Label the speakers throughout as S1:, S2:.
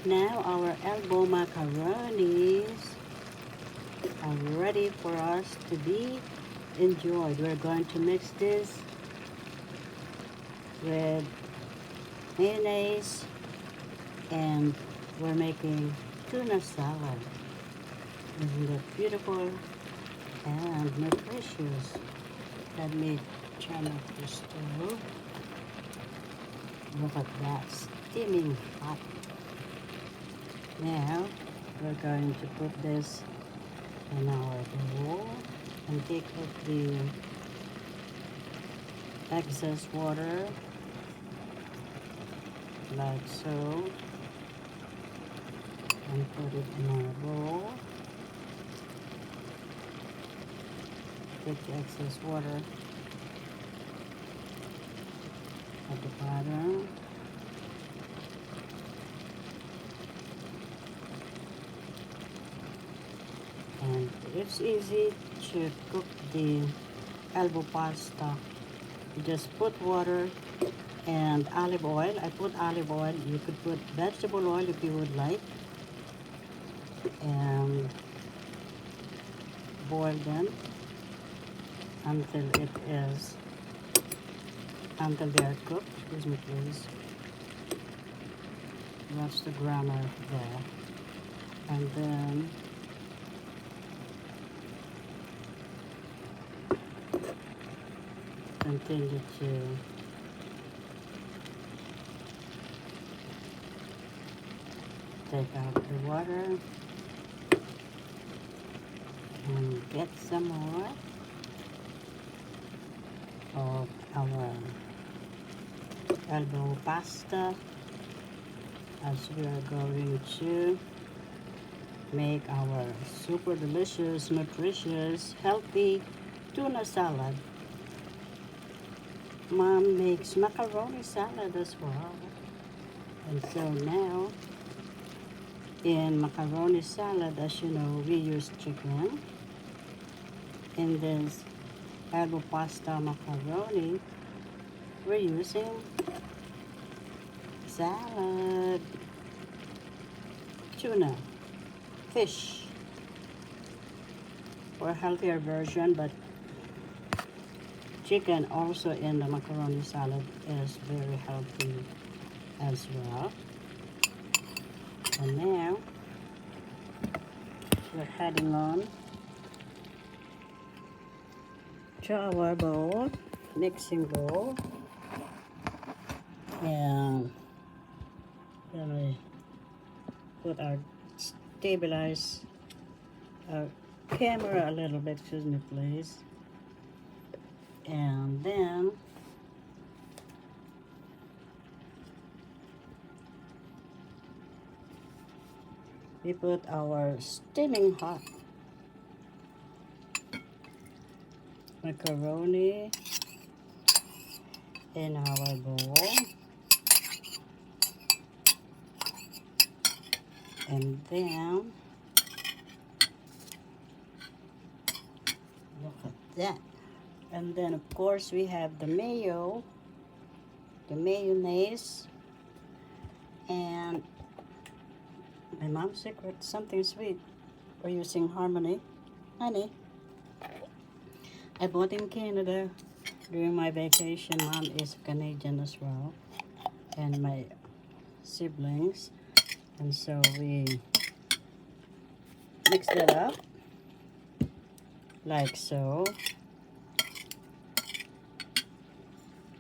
S1: Now our elbow macaronis are ready for us to be enjoyed. We're going to mix this with mayonnaise, and we're making tuna salad. Isn't it beautiful and nutritious? Let me turn off the stove. Look at that, steaming hot. Now we're going to put this in our bowl and take out the excess water like so, and put it in our bowl. Take the excess water at the bottom. And it's easy to cook the elbow pasta. You just put water and olive oil. I put olive oil. You could put vegetable oil if you would like. And boil them until they are cooked. Excuse me, please. That's the grammar there. And then continue to take out the water and get some more of our elbow pasta as we are going to make our super delicious, nutritious, healthy tuna salad. Mom makes macaroni salad as well. And so now, in macaroni salad, as you know, we use chicken. In this elbow pasta macaroni, we're using salad, tuna, fish, or a healthier version, but chicken also in the macaroni salad is very healthy as well. And now we're heading on to our bowl, mixing bowl. And then we put our stabilize our camera a little bit, excuse me please. And then we put our steaming hot macaroni in our bowl. And then, look at that. And then, of course, we have the mayo, the mayonnaise, and my mom's secret, something sweet. We're using Harmony. Honey, I bought in Canada during my vacation. Mom is Canadian as well, and my siblings. And so we mix that up like so.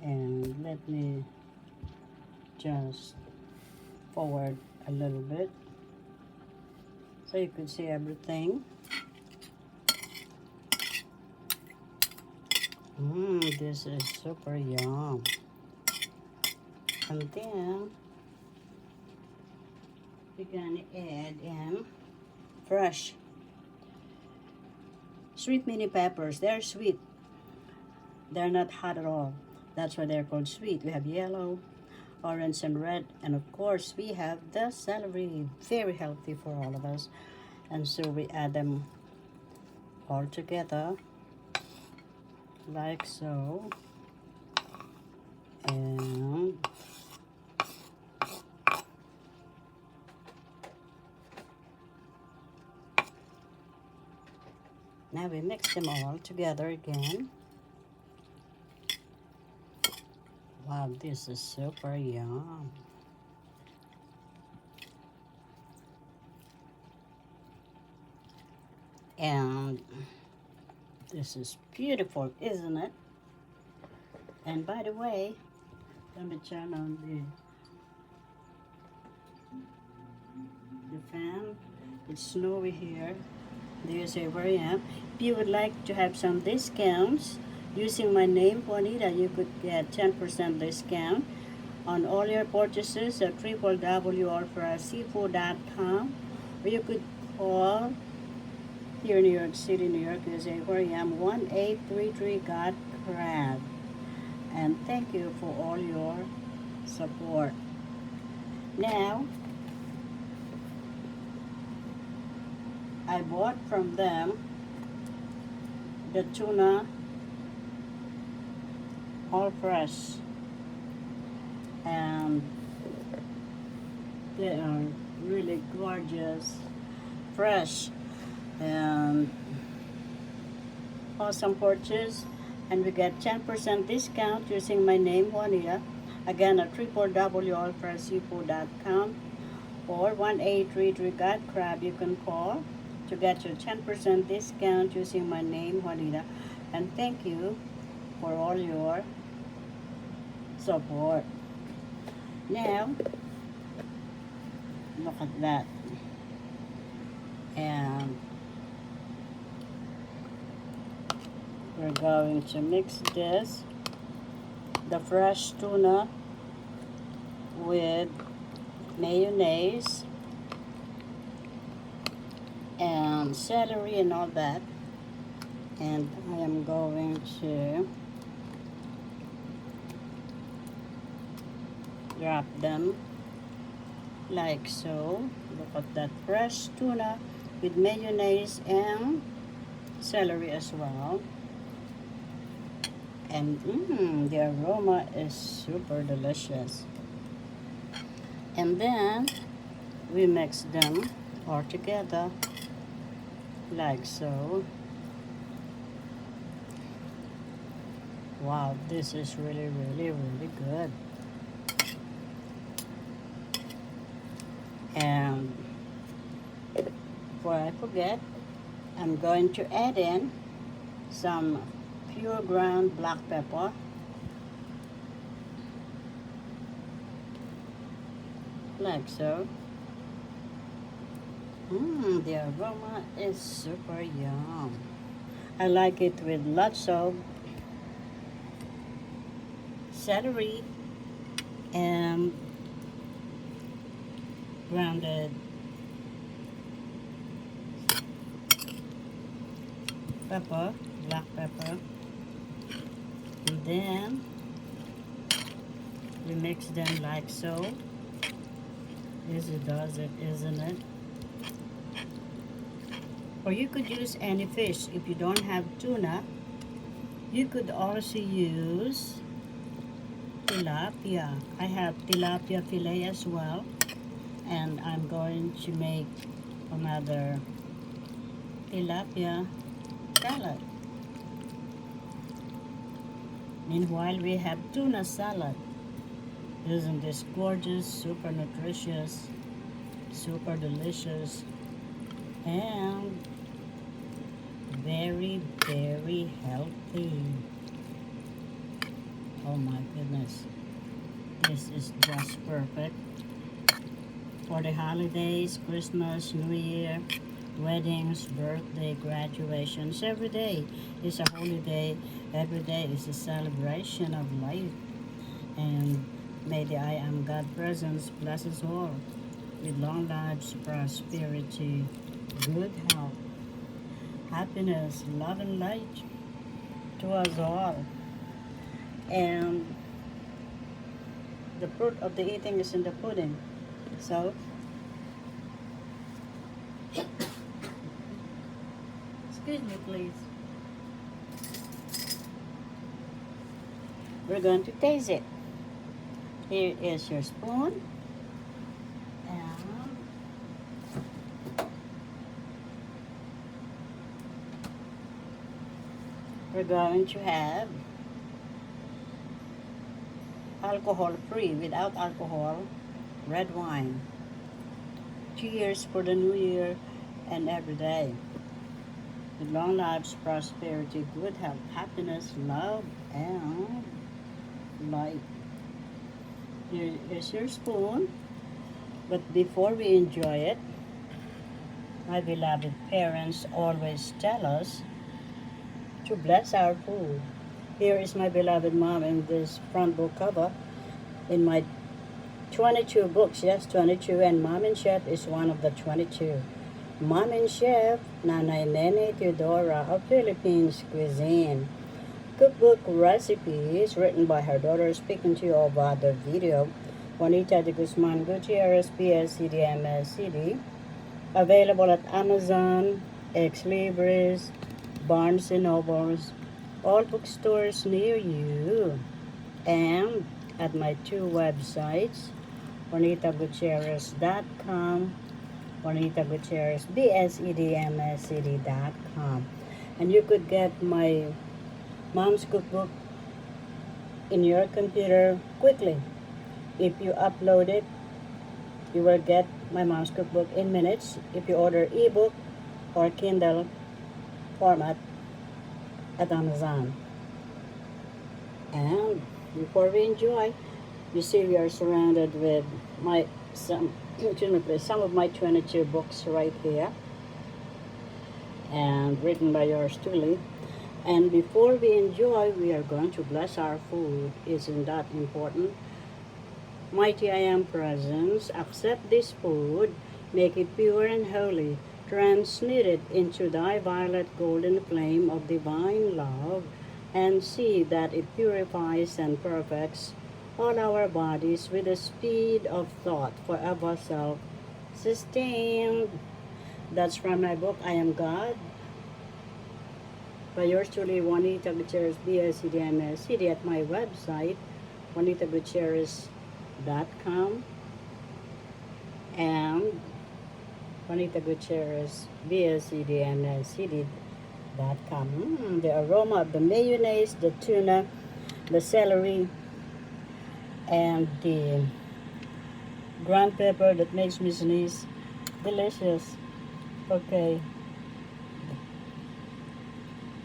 S1: And let me just forward a little bit so you can see everything. This is super yum. And then we're gonna add in fresh sweet mini peppers. They're sweet. They're not hot at all. That's why they're called sweet. We have yellow, orange, and red. And of course, we have the celery. Very healthy for all of us. And so we add them all together like so. And Now we mix them all together again. Wow, this is super yum. And this is beautiful, isn't it? And by the way, let me turn on the fan. It's snowy here. There's where I am. If you would like to have some discounts using my name, Juanita, you could get 10% discount on all your purchases at www.allforseafood.com, or you could call here in New York City, New York, USA, where I am, 1833 Got Crab. And thank you for all your support. Now, I bought from them the tuna all fresh, and they are really gorgeous, fresh, and awesome purchase. And we get 10% discount using my name, Juanita. Again, at www.allforseafood.com or 1833 Got Crab. You can call to get your 10% discount using my name, Juanita. And thank you for all your support. Now, look at that. And we're going to mix this, the fresh tuna, with mayonnaise and celery and all that. And I am going to drop them like so. Look at that fresh tuna with mayonnaise and celery as well. And the aroma is super delicious. And then we mix them all together like so. Wow, this is really, really, really good. And before I forget, I'm going to add in some pure ground black pepper, like so. The aroma is super yum. I like it with lots of celery and grounded pepper, black pepper. And then we mix them like so. Easy does it, isn't it? Or you could use any fish. If you don't have tuna, you could also use tilapia. I have tilapia fillet as well. And I'm going to make another tilapia salad. Meanwhile, we have tuna salad. Isn't this gorgeous, super nutritious, super delicious, and very, very healthy. Oh my goodness. This is just perfect for the holidays, Christmas, New Year, weddings, birthday, graduations. Every day is a holiday. Every day is a celebration of life. And may the I am God presence bless us all with long lives, prosperity, good health, happiness, love, and light to us all. And the fruit of the eating is in the pudding. So, excuse me, please. We're going to taste it. Here is your spoon. And we're going to have alcohol-free, without alcohol, red wine. Cheers for the new year and every day. With long lives, prosperity, good health, happiness, love, and light. Here's your spoon. But before we enjoy it, my beloved parents always tell us to bless our food. Here is my beloved mom in this front book cover in my 22 books. Yes, 22, and Mom and Chef is one of the 22. Mom and Chef, Nanay Nene Teodora of Philippines Cuisine. Cookbook recipes written by her daughter, speaking to you about the video. Juanita de Guzman Gutierrez, BSED, MSED. Available at Amazon, Ex Libris, Barnes and Nobles, all bookstores near you, and at my two websites, JuanitaGutierrez.com, Juanita Gutierrez, BSEDMSCD.com. And you could get my mom's cookbook in your computer quickly. If you upload it, you will get my mom's cookbook in minutes if you order ebook or Kindle format at Amazon. And before we enjoy, you see we are surrounded with some of my 22 books right here, and written by yours truly. And before we enjoy, we are going to bless our food. Isn't that important? Mighty I Am presence, accept this food, make it pure and holy, transmute it into thy violet golden flame of divine love, and see that it purifies and perfects all our bodies with the speed of thought, forever self-sustained. That's from my book, I Am God, by yours truly, Juanita Gutierrez, BSED, at my website, JuanitaGutierrez.com, and Juanita Gutierrez, BSED.com. The aroma of the mayonnaise, the tuna, the celery, and the ground pepper that makes me sneeze. Delicious. Okay.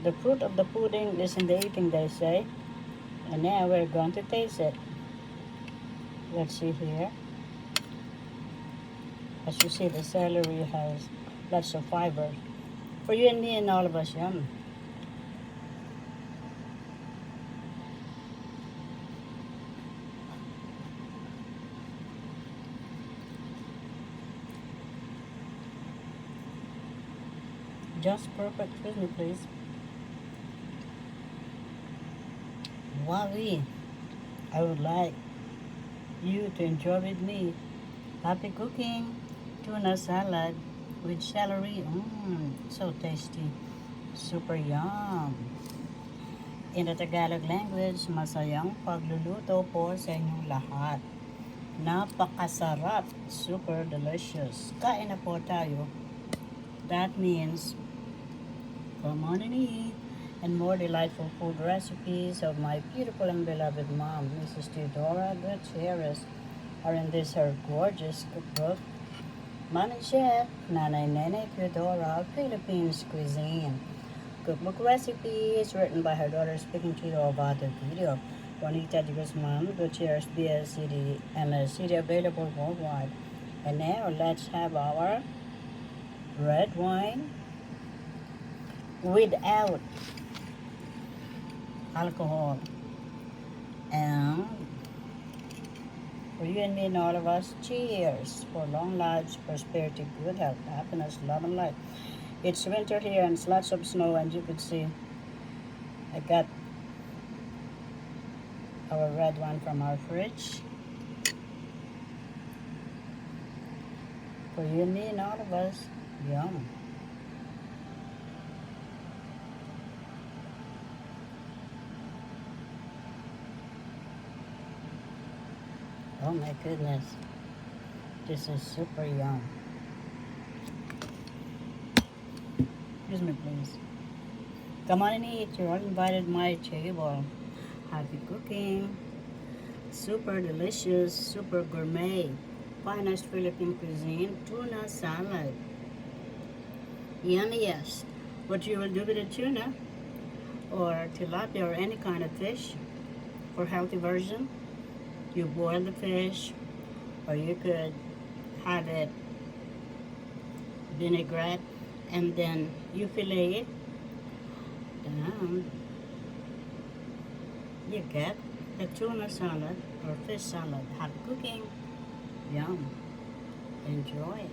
S1: The fruit of the pudding is in the eating, they say. And now we're going to taste it. Let's see here. As you see, the celery has lots of fiber. For you and me and all of us, yum. Just perfect. Excuse me, please. Wowee. I would like you to enjoy with me. Happy cooking. Tuna salad with celery. So tasty. Super yum. In the Tagalog language, masayang pagluluto po sa inyong lahat. Napakasarap. Super delicious. Kain na po tayo. That means, come on and eat. And more delightful food recipes of my beautiful and beloved mom, Mrs. Teodora Gutierrez, are in this her gorgeous cookbook, Mom and Chef, Nanay Nene Teodora of Philippines Cuisine. Cookbook recipes written by her daughter, speaking to you about the video. Juanita de Guzman Gutierrez, BSED, MSED, available worldwide. And now let's have our red wine without alcohol. And for you and me and all of us, cheers for long lives, prosperity, good health, happiness, love, and light. It's winter here and it's lots of snow, and you could see I got our red wine from our fridge. For you and me and all of us, yum. Oh my goodness, this is super yum. Excuse me, please. Come on and eat. You're all invited to my table. Happy cooking. Super delicious, super gourmet. Finest Philippine cuisine. Tuna salad. Yummy, yes. What you will do with the tuna or tilapia or any kind of fish for healthy version, you boil the fish or you could have it vinaigrette and then you fillet it. Then you get the tuna salad or fish salad. Happy cooking. Yum. Enjoy.